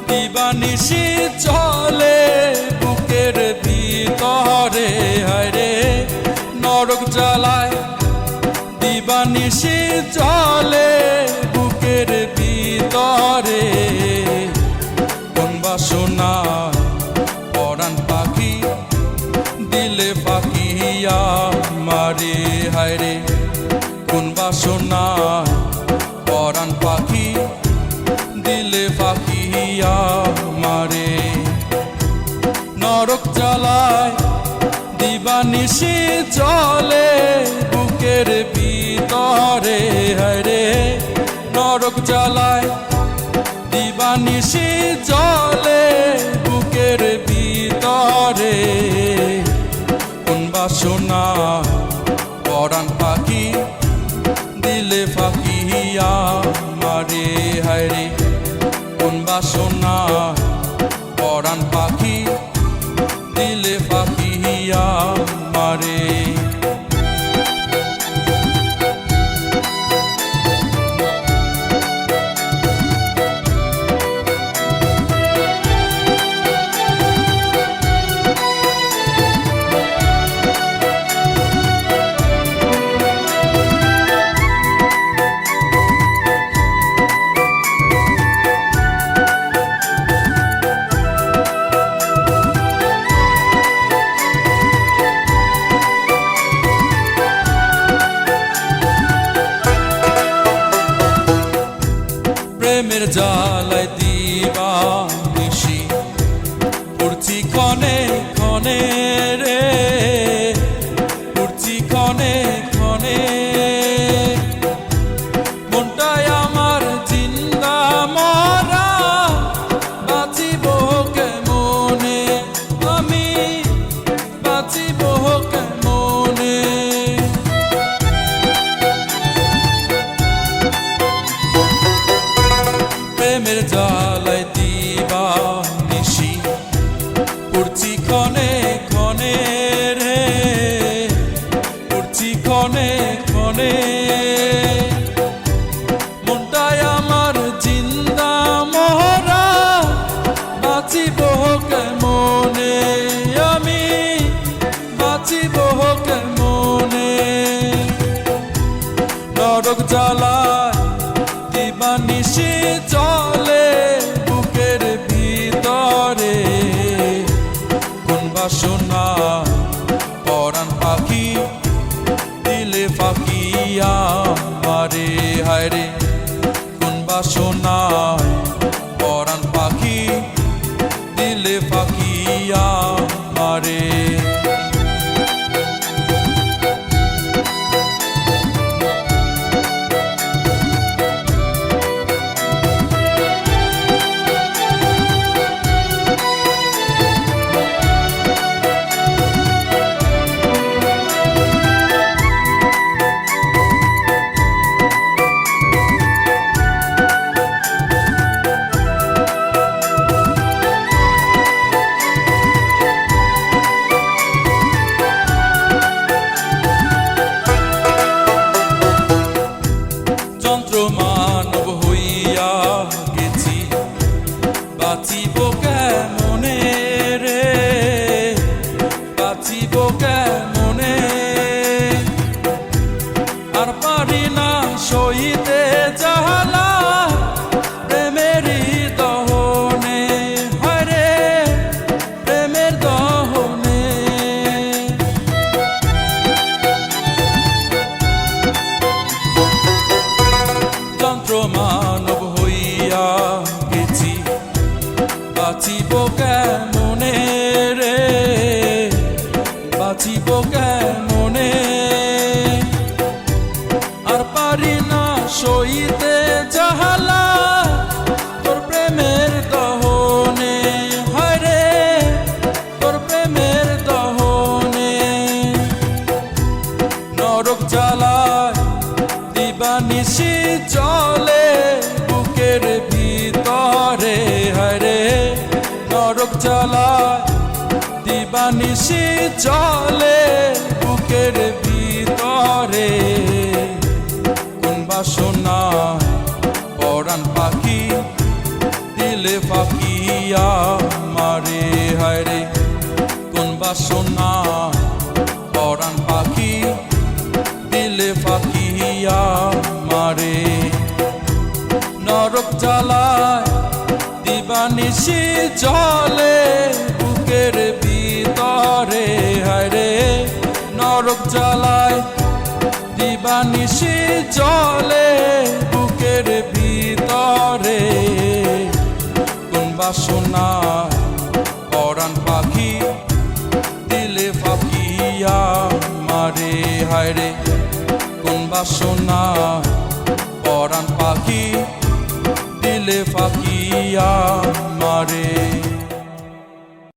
দিবানিশি চলে বুকের ভিতরে হায়রে নরক জ্বালায় দিবানিশি চলে বুকের ভিতরে কোন বাসনা পরাণ পাখি দিলে পাখিয়া মারে হায়রে কোন বাসনা পরাণ পাখি দিলে পাখিয়া মারে নরক জ্বালায় দিবানিশি চলে বুকের ভিতরে হায়রে নরক জ্বালায় দিবানিশি চলে বুকের ভিতরে কোন বাসনা পরাণ পাখি দিলে পাখিয়া মারে হায়রে কোন বাসনা পরাণ পাখি দিলে পাখিয়া মারে প্রেমের জ্বালায় দিবানিশি পড়ছি ক্ষণে ক্ষণে রে পড়ছি ক্ষণে ক্ষণে মনটাই আমার জিন্দা মরা বাঁচিব কেমনে আমি বাঁচিব কেমনে প্রেমের জ্বালায় দিবানিশি পড়ছি ক্ষণে ক্ষণে রে পড়ছি ক্ষণে ক্ষণে মনটাই আমার জিন্দা মরা বাঁচিব কেমনে আমি বাঁচিব কেমনে নরক জ্বালায় দিবানিশি চলে বুকের ভিতরে কোন বাসনা পরাণ পাখি দিলে পাখিয়া মারে হায়রে কোন বাসনা পরাণ পাখি দিলে পাখিয়া মারে মানব হইয়া গেছি বাঁচিব কেমনে রে বাঁচিব কেমনে আর পারি না সইতে জ্বালা প্রেমেরই দহনে হায়রে প্রেমের দহনে মানব হইয়া গেছি বাঁচিব কেমনে রে বাঁচিব কেমনে আর পারি না সইতে জ্বালা তোর প্রেমের দহনে হায়রে তোর প্রেমের দহনে নরক জ্বালায় দিবানিশি চলে বুকের ভিতরে হায়রে নরক জ্বালায় দিবানিশি চলে বুকের ভিতরে কোন বাসনা পরাণ পাখি দিলে ফাঁকিয়া মারে হায় রে কোন বাসনা পরাণ পাখি দিলে ফাঁকিয়া মারে নরক জ্বালায় দিবানিশি জলে বুকের ভিতরে হায় রে নরক জ্বালায় দিবানিশি জলে বুকের ভিতরে কোন বাসনা পরাণ পাখি দিলে ফাঁকিয়া মারে হায় রে কোন বাসনা পরাণ পাখি দিলে ফাঁকিয়া মারে।